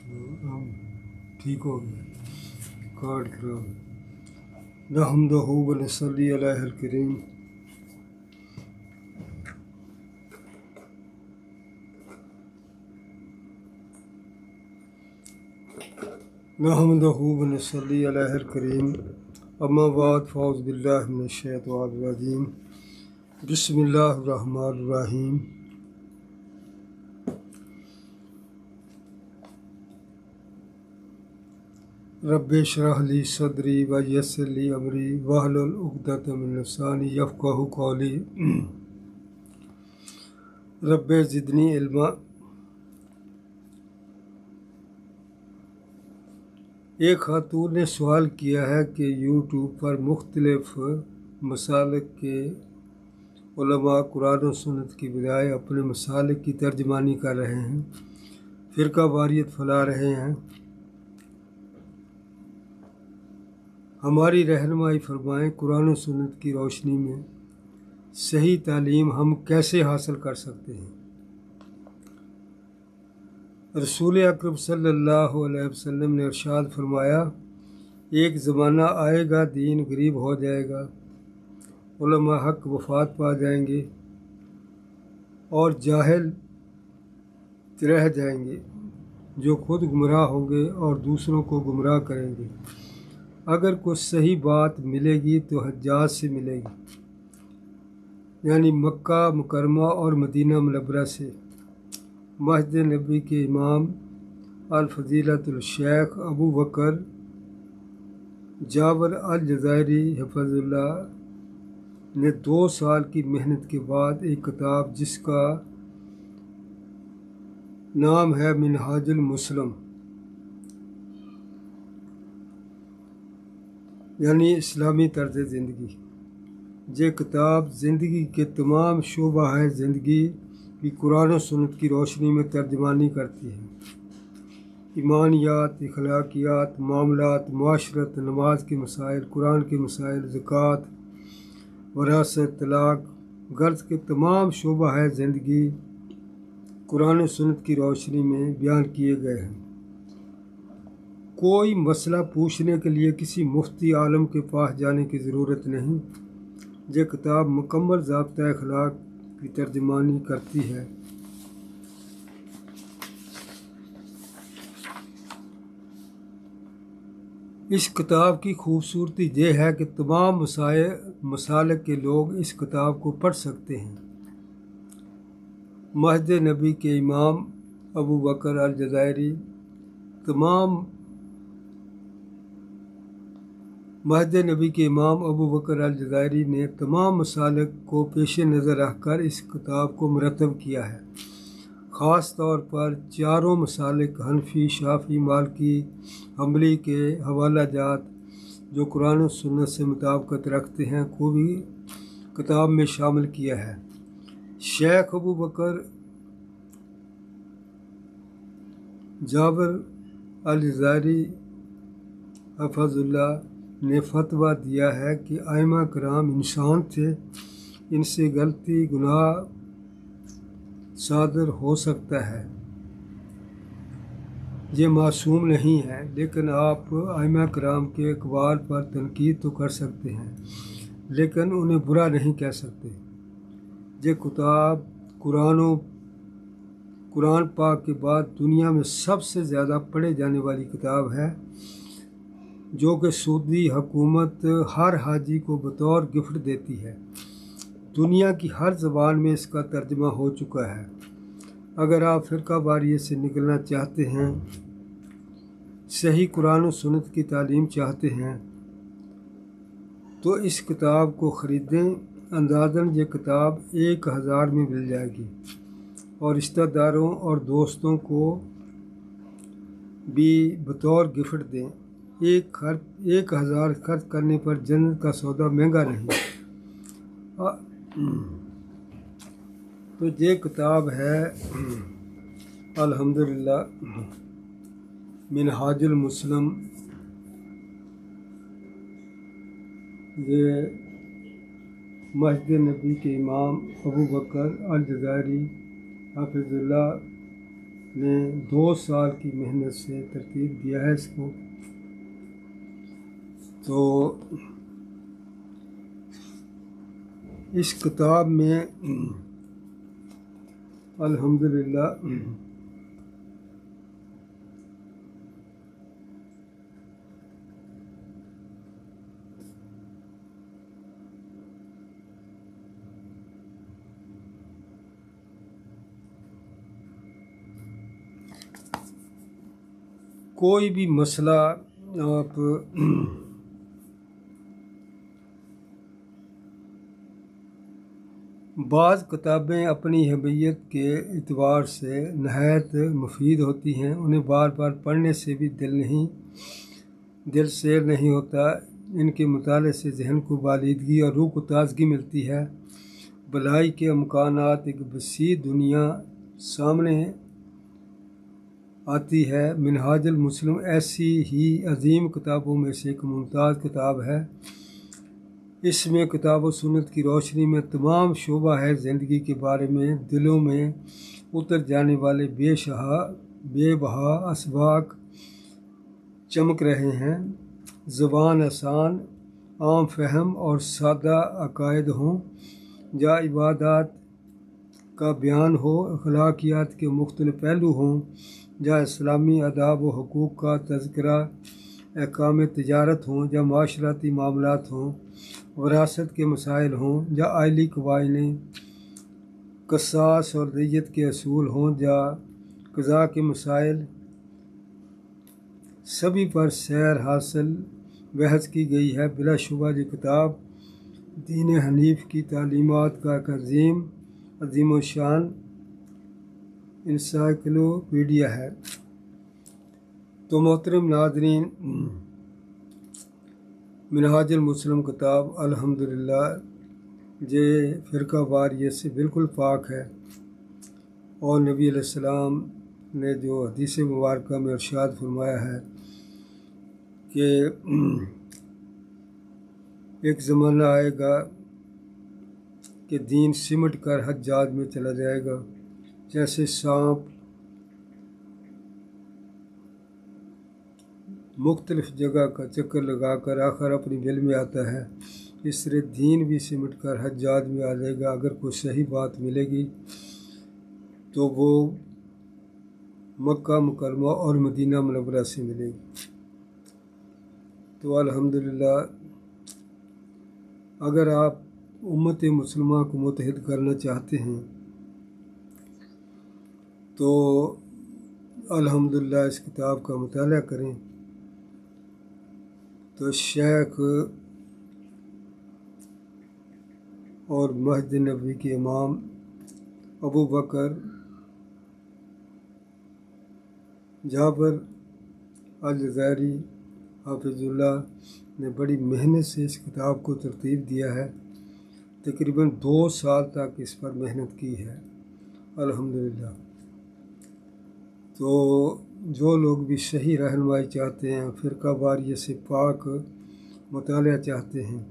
ٹھیک ہو گیا کارڈ خراب نحمدہ و نصلی علیہ الکریم نحمدہ و نصلی علیہ الکریم اما بعد فاعوذ باللہ من الشیطان الرجیم بسم اللہ الرحمن الرحیم رب اشرح لی صدری ویسر لی امری واحلل عقدۃ من لسانی یفقہوا قولی رب زدنی علما۔ ایک خاتون نے سوال کیا ہے کہ یوٹیوب پر مختلف مسالک کے علماء قرآن و سنت کی بجائے اپنے مسالک کی ترجمانی کر رہے ہیں، فرقہ واریت پھیلا رہے ہیں، ہماری رہنمائی فرمائیں۔ قرآن و سنت کی روشنی میں صحیح تعلیم ہم کیسے حاصل کر سکتے ہیں؟ رسول اکرم صلی اللہ علیہ وسلم نے ارشاد فرمایا، ایک زمانہ آئے گا دین غریب ہو جائے گا، علماء حق وفات پا جائیں گے اور جاہل رہ جائیں گے جو خود گمراہ ہوں گے اور دوسروں کو گمراہ کریں گے۔ اگر کوئی صحیح بات ملے گی تو حجاز سے ملے گی، یعنی مکہ مکرمہ اور مدینہ منورہ سے۔ مسجد نبی کے امام الفضیلۃ الشیخ ابو بکر جابر الجزائری حفظ اللہ نے 2 سال کی محنت کے بعد ایک کتاب جس کا نام ہے منہاج المسلم، یعنی اسلامی طرز زندگی۔ یہ کتاب زندگی کے تمام شعبہ زندگی کی قرآن و سنت کی روشنی میں ترجمانی کرتی ہے۔ ایمانیات، اخلاقیات، معاملات، معاشرت، نماز کے مسائل، قرآن کے مسائل، زکوٰۃ، وراثت، طلاق، غرض کے تمام شعبہ زندگی قرآن و سنت کی روشنی میں بیان کیے گئے ہیں۔ کوئی مسئلہ پوچھنے کے لیے کسی مفتی عالم کے پاس جانے کی ضرورت نہیں۔ یہ کتاب مکمل ضابطۂ اخلاق کی ترجمانی کرتی ہے۔ اس کتاب کی خوبصورتی یہ ہے کہ تمام مسالک کے لوگ اس کتاب کو پڑھ سکتے ہیں۔ مسجد نبی کے امام ابو بکر الجزائری نے تمام مسالک کو پیش نظر رکھ کر اس کتاب کو مرتب کیا ہے۔ خاص طور پر 4 مسالک حنفی، شافعی، مالکی، حنبلی کے حوالہ جات جو قرآن و سنت سے مطابقت رکھتے ہیں کو بھی کتاب میں شامل کیا ہے۔ شیخ ابو بکر جابر الجزائری حفظ اللہ نے فتویٰ دیا ہے کہ ائمہ کرام انسان تھے، ان سے غلطی گناہ صادر ہو سکتا ہے، یہ معصوم نہیں ہے، لیکن آپ ائمہ کرام کے اقوال پر تنقید تو کر سکتے ہیں لیکن انہیں برا نہیں کہہ سکتے۔ یہ کتاب قرآن پاک کے بعد دنیا میں سب سے زیادہ پڑھے جانے والی کتاب ہے، جو کہ سعودی حکومت ہر حاجی کو بطور گفٹ دیتی ہے۔ دنیا کی ہر زبان میں اس کا ترجمہ ہو چکا ہے۔ اگر آپ فرقہ واریت سے نکلنا چاہتے ہیں، صحیح قرآن و سنت کی تعلیم چاہتے ہیں تو اس کتاب کو خریدیں۔ اندازاً یہ کتاب 1000 میں مل جائے گی، اور رشتہ داروں اور دوستوں کو بھی بطور گفٹ دیں۔ 1000 خرچ کرنے پر جنت کا سودا مہنگا نہیں۔ تو یہ کتاب ہے الحمدللہ منہاج المسلم۔ یہ مسجد نبی کے امام ابو بکر الجزائری حفظ اللہ نے 2 سال کی محنت سے ترتیب دیا ہے اس کو۔ تو اس کتاب میں الحمدللہ کوئی بھی مسئلہ آپ بعض کتابیں اپنی اہمیت کے اعتبار سے نہایت مفید ہوتی ہیں، انہیں بار بار پڑھنے سے بھی دل سیر نہیں ہوتا، ان کے مطالعے سے ذہن کو بالیدگی اور روح کو تازگی ملتی ہے، بھلائی کے امکانات ایک وسیع دنیا سامنے آتی ہے۔ منہاج المسلم ایسی ہی عظیم کتابوں میں سے ایک ممتاز کتاب ہے۔ اس میں کتاب و سنت کی روشنی میں تمام شعبہ ہے زندگی کے بارے میں دلوں میں اتر جانے والے بے بہا اسباق چمک رہے ہیں۔ زبان آسان، عام فہم اور سادہ عقائد ہوں، جہاں عبادات کا بیان ہو، اخلاقیات کے مختلف پہلو ہوں، جہاں اسلامی آداب و حقوق کا تذکرہ، احکام تجارت ہوں، جہاں معاشرتی معاملات ہوں، وراثت کے مسائل ہوں، جہاں آئلی قوانین، قصاص اور دیت کے اصول ہوں، جہاں قضاء کے مسائل، سبھی پر سیر حاصل بحث کی گئی ہے۔ بلا شبہ یہ کتاب دین حنیف کی تعلیمات کا ایک عظیم و شان انسائکلوپیڈیا ہے۔ تو محترم ناظرین، منہاج المسلم کتاب الحمدللہ یہ فرقہ واریت سے بالکل پاک ہے، اور نبی علیہ السلام نے جو حدیث مبارکہ میں ارشاد فرمایا ہے کہ ایک زمانہ آئے گا کہ دین سمٹ کر حجاج میں چلا جائے گا، جیسے سانپ مختلف جگہ کا چکر لگا کر آخر اپنی بل میں آتا ہے، اس طرح دین بھی سمٹ کر حجاج میں آ جائے گا۔ اگر کوئی صحیح بات ملے گی تو وہ مکہ مکرمہ اور مدینہ منورہ سے ملے گی۔ تو الحمدللہ اگر آپ امت مسلمہ کو متحد کرنا چاہتے ہیں تو الحمدللہ اس کتاب کا مطالعہ کریں۔ تو شیخ اور مسجد نبوی کے امام ابو بکر جابر الجزائری حافظ اللہ نے بڑی محنت سے اس کتاب کو ترتیب دیا ہے، تقریباً 2 سال تک اس پر محنت کی ہے الحمدللہ۔ تو جو لوگ بھی صحیح رہنمائی چاہتے ہیں، فرقہ واریت سے پاک مطالعہ چاہتے ہیں،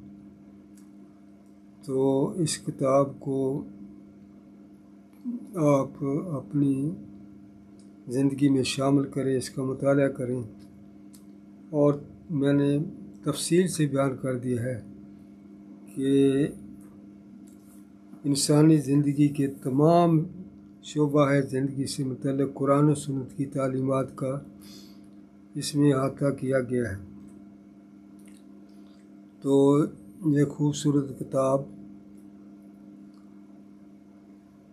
تو اس کتاب کو آپ اپنی زندگی میں شامل کریں، اس کا مطالعہ کریں۔ اور میں نے تفصیل سے بیان کر دیا ہے کہ انسانی زندگی کے تمام شعبہ ہے زندگی سے متعلق قرآن و سنت کی تعلیمات کا اس میں احاطہ کیا گیا ہے۔ تو یہ خوبصورت کتاب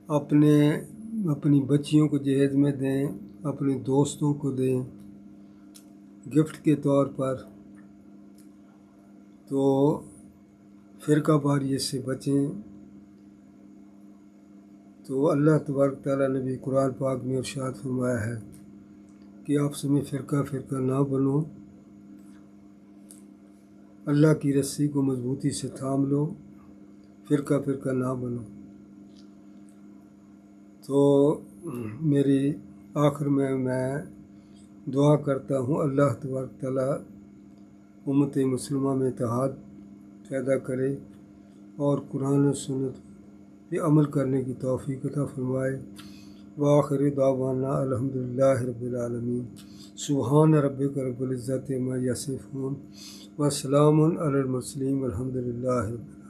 اپنی بچیوں کو جہیز میں دیں، اپنے دوستوں کو دیں گفٹ کے طور پر، تو فرقہ واریت سے بچیں۔ تو اللہ تبارک تعالیٰ نے بھی قرآن پاک میں ارشاد فرمایا ہے کہ آپس میں فرقہ فرقہ نہ بنو، اللہ کی رسی کو مضبوطی سے تھام لو، فرقہ فرقہ نہ بنو۔ تو میری آخر میں دعا کرتا ہوں اللہ تبارک تعالیٰ امت مسلمہ میں اتحاد پیدا کرے اور قرآن و سنت پہ عمل کرنے کی توفیق عطا فرمائے، وآخر دعوانا الحمدللہ رب العالمین۔ سبحان ربک رب العزت عما یصفون وسلام علی المرسلین والحمدللہ رب العالمین۔